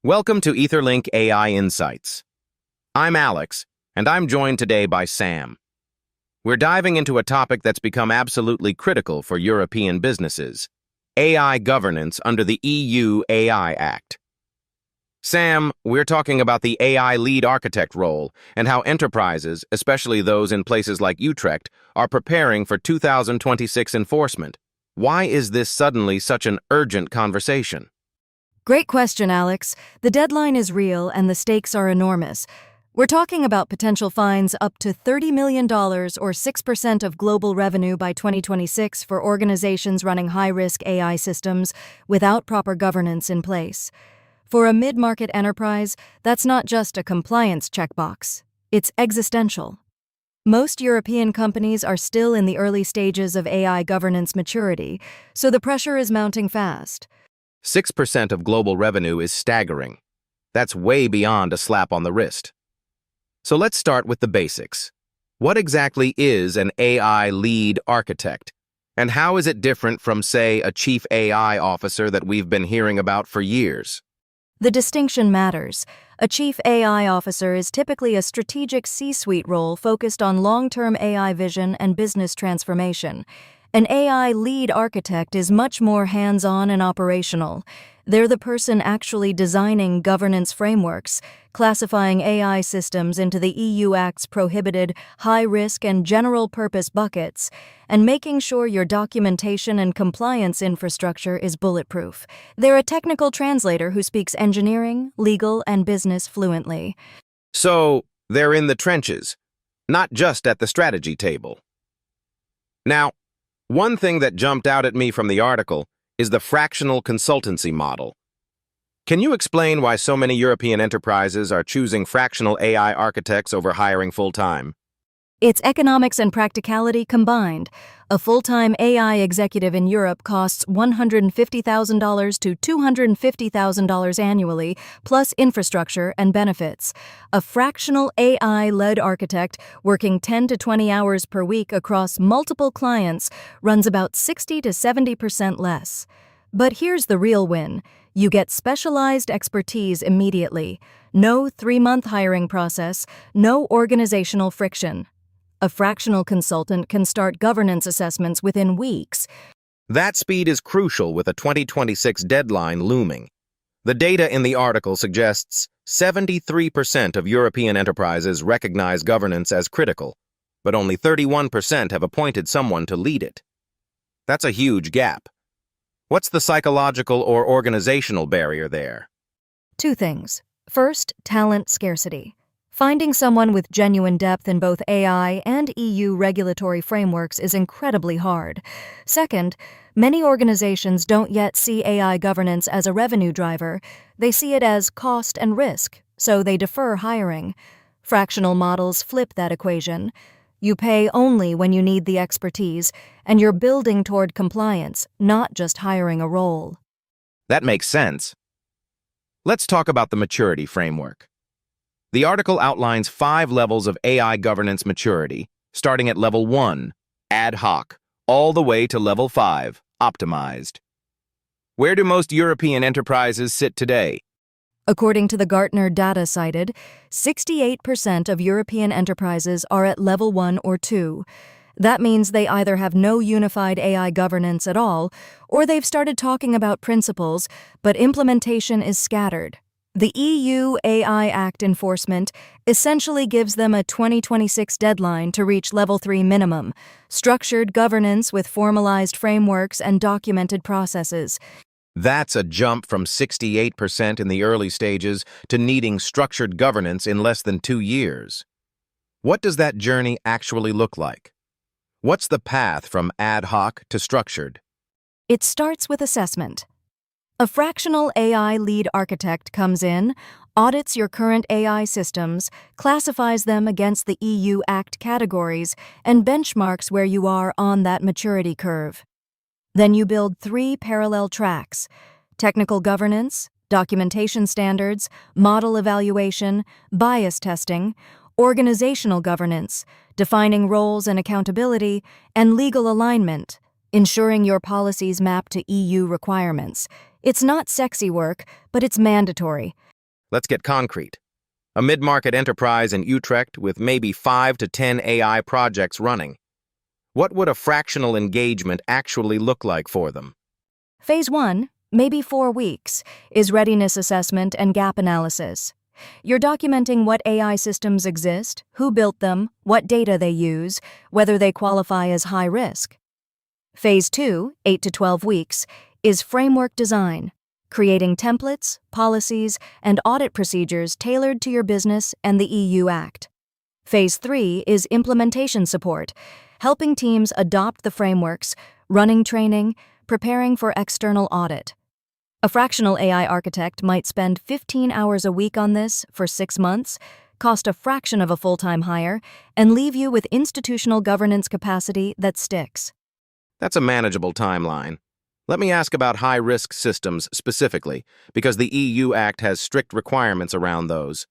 Welcome to EtherLink AI Insights. I'm Alex, and I'm joined today by Sam. We're diving into a topic that's become absolutely critical for European businesses: AI governance under the EU AI Act. Sam, we're talking about the AI lead architect role and how enterprises, especially those in places like Utrecht, are preparing for 2026 enforcement. Why is this suddenly such an urgent conversation? Great question, Alex. The deadline is real and the stakes are enormous. We're talking about potential fines up to $30 million or 6% of global revenue by 2026 for organizations running high-risk AI systems without proper governance in place. For a mid-market enterprise, that's not just a compliance checkbox. It's existential. Most European companies are still in the early stages of AI governance maturity, so the pressure is mounting fast. 6% of global revenue is staggering. That's way beyond a slap on the wrist. So let's start with the basics. What exactly is an AI lead architect? And how is it different from, say, a chief AI officer that we've been hearing about for years? The distinction matters. A chief AI officer is typically a strategic C-suite role focused on long-term AI vision and business transformation. An AI lead architect is much more hands-on and operational. They're the person actually designing governance frameworks, classifying AI systems into the EU Act's prohibited, high-risk, and general-purpose buckets, and making sure your documentation and compliance infrastructure is bulletproof. They're a technical translator who speaks engineering, legal, and business fluently. So, they're in the trenches, not just at the strategy table. Now, one thing that jumped out at me from the article is the fractional consultancy model. Can you explain why so many European enterprises are choosing fractional AI architects over hiring full-time? It's economics and practicality combined. A full-time AI executive in Europe costs $150,000 to $250,000 annually, plus infrastructure and benefits. A fractional AI-led architect working 10 to 20 hours per week across multiple clients runs about 60 to 70% less. But here's the real win. You get specialized expertise immediately. No 3-month hiring process, no organizational friction. A fractional consultant can start governance assessments within weeks. That speed is crucial with a 2026 deadline looming. The data in the article suggests 73% of European enterprises recognize governance as critical, but only 31% have appointed someone to lead it. That's a huge gap. What's the psychological or organizational barrier there? 2 things. First, talent scarcity. Finding someone with genuine depth in both AI and EU regulatory frameworks is incredibly hard. Second, many organizations don't yet see AI governance as a revenue driver. They see it as cost and risk, so they defer hiring. Fractional models flip that equation. You pay only when you need the expertise, and you're building toward compliance, not just hiring a role. That makes sense. Let's talk about the maturity framework. The article outlines 5 levels of AI governance maturity, starting at level 1, ad hoc, all the way to level 5, optimized. Where do most European enterprises sit today? According to the Gartner data cited, 68% of European enterprises are at level 1 or 2. That means they either have no unified AI governance at all, or they've started talking about principles, but implementation is scattered. The EU AI Act enforcement essentially gives them a 2026 deadline to reach level 3 minimum, structured governance with formalized frameworks and documented processes. That's a jump from 68% in the early stages to needing structured governance in less than 2 years. What does that journey actually look like? What's the path from ad hoc to structured? It starts with assessment. A fractional AI lead architect comes in, audits your current AI systems, classifies them against the EU Act categories, and benchmarks where you are on that maturity curve. Then you build 3 parallel tracks: technical governance, documentation standards, model evaluation, bias testing, organizational governance, defining roles and accountability, and legal alignment, ensuring your policies map to EU requirements. It's not sexy work, but it's mandatory. Let's get concrete. A mid-market enterprise in Utrecht with maybe 5 to 10 AI projects running. What would a fractional engagement actually look like for them? Phase 1, maybe 4 weeks, is readiness assessment and gap analysis. You're documenting what AI systems exist, who built them, what data they use, whether they qualify as high risk. Phase 2, 8 to 12 weeks, is framework design, creating templates, policies, and audit procedures tailored to your business and the EU Act. Phase 3 is implementation support, helping teams adopt the frameworks, running training, preparing for external audit. A fractional AI architect might spend 15 hours a week on this for 6 months, cost a fraction of a full-time hire, and leave you with institutional governance capacity that sticks. That's a manageable timeline. Let me ask about high-risk systems specifically, because the EU Act has strict requirements around those.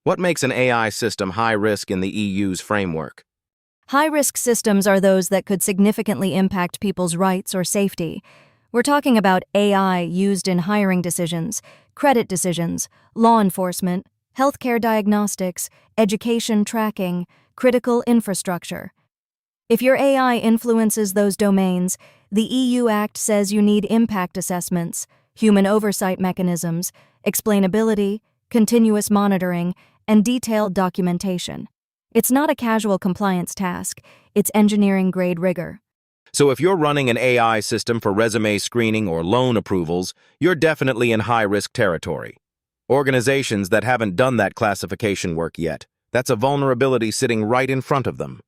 What makes an AI system high risk in the EU's framework? High-risk systems are those that could significantly impact people's rights or safety. We're talking about AI used in hiring decisions, credit decisions, law enforcement, healthcare diagnostics, education tracking, critical infrastructure. If your AI influences those domains, the EU Act says you need impact assessments, human oversight mechanisms, explainability, continuous monitoring, and detailed documentation. It's not a casual compliance task, it's engineering-grade rigor. So if you're running an AI system for resume screening or loan approvals, you're definitely in high-risk territory. Organizations that haven't done that classification work yet, that's a vulnerability sitting right in front of them.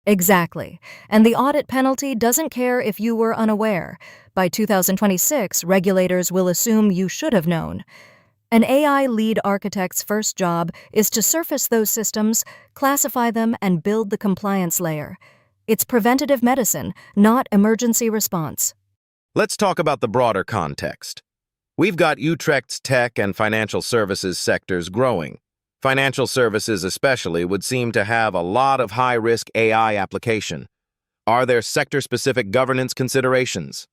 Exactly. And the audit penalty doesn't care if you were unaware. By 2026, regulators will assume you should have known. An AI lead architect's first job is to surface those systems, classify them, and build the compliance layer. It's preventative medicine, not emergency response. Let's talk about the broader context. We've got Utrecht's tech and financial services sectors growing. Financial services especially would seem to have a lot of high-risk AI application. Are there sector-specific governance considerations?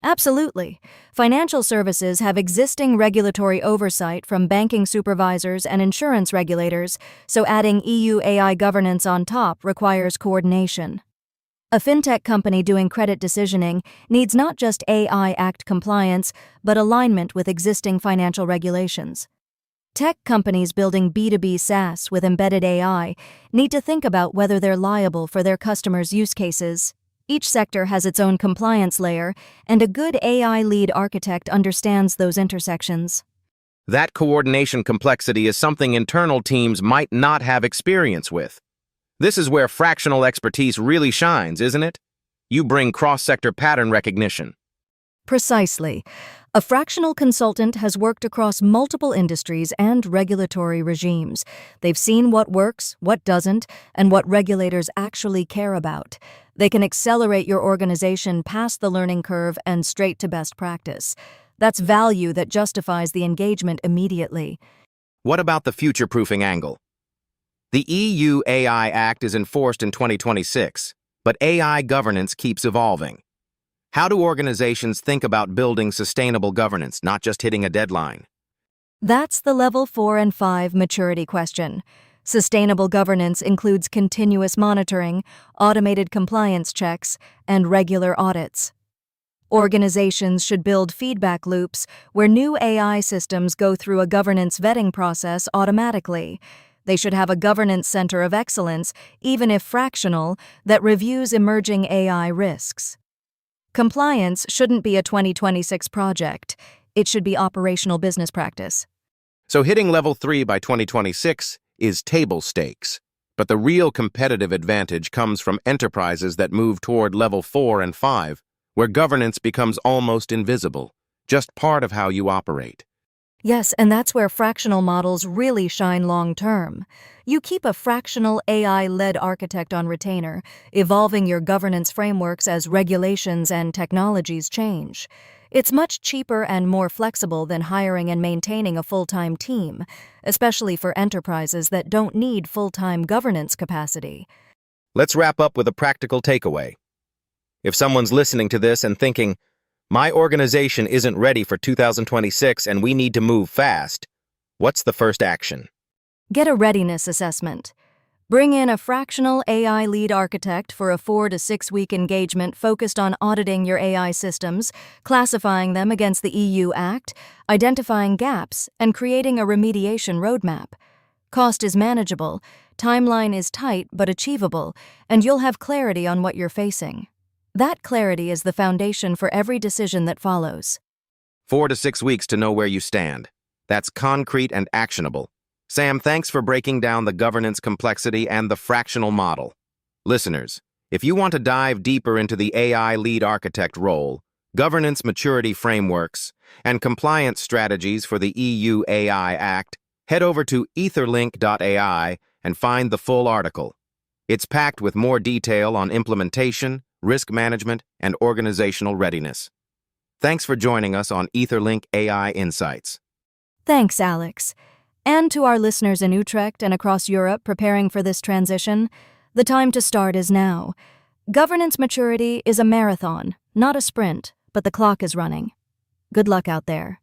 Absolutely. Financial services have existing regulatory oversight from banking supervisors and insurance regulators, so adding EU AI governance on top requires coordination. A fintech company doing credit decisioning needs not just AI Act compliance, but alignment with existing financial regulations. Tech companies building B2B SaaS with embedded AI need to think about whether they're liable for their customers' use cases. Each sector has its own compliance layer, and a good AI lead architect understands those intersections. That coordination complexity is something internal teams might not have experience with. This is where fractional expertise really shines, isn't it? You bring cross-sector pattern recognition. Precisely. A fractional consultant has worked across multiple industries and regulatory regimes. They've seen what works, what doesn't, and what regulators actually care about. They can accelerate your organization past the learning curve and straight to best practice. That's value that justifies the engagement immediately. What about the future-proofing angle? The EU AI Act is enforced in 2026, but AI governance keeps evolving. How do organizations think about building sustainable governance, not just hitting a deadline? That's the level 4 and 5 maturity question. Sustainable governance includes continuous monitoring, automated compliance checks, and regular audits. Organizations should build feedback loops where new AI systems go through a governance vetting process automatically. They should have a governance center of excellence, even if fractional, that reviews emerging AI risks. Compliance shouldn't be a 2026 project. It should be operational business practice. So hitting level 3 by 2026 is table stakes. But the real competitive advantage comes from enterprises that move toward level 4 and 5, where governance becomes almost invisible, just part of how you operate. Yes, and that's where fractional models really shine long-term. You keep a fractional AI-led architect on retainer, evolving your governance frameworks as regulations and technologies change. It's much cheaper and more flexible than hiring and maintaining a full-time team, especially for enterprises that don't need full-time governance capacity. Let's wrap up with a practical takeaway. If someone's listening to this and thinking, "My organization isn't ready for 2026 and we need to move fast," What's the first action? Get a readiness assessment. Bring in a fractional AI lead architect for a 4 to 6 week engagement focused on auditing your AI systems, classifying them against the EU Act, identifying gaps, and creating a remediation roadmap. Cost is manageable, timeline is tight but achievable, and you'll have clarity on what you're facing. That clarity is the foundation for every decision that follows. 4 to 6 weeks to know where you stand. That's concrete and actionable. Sam, thanks for breaking down the governance complexity and the fractional model. Listeners, if you want to dive deeper into the AI lead architect role, governance maturity frameworks, and compliance strategies for the EU AI Act, head over to EtherLink AI and find the full article. It's packed with more detail on implementation, risk management, and organizational readiness. Thanks for joining us on EtherLink AI Insights. Thanks, Alex. And to our listeners in Utrecht and across Europe preparing for this transition, the time to start is now. Governance maturity is a marathon, not a sprint, but the clock is running. Good luck out there.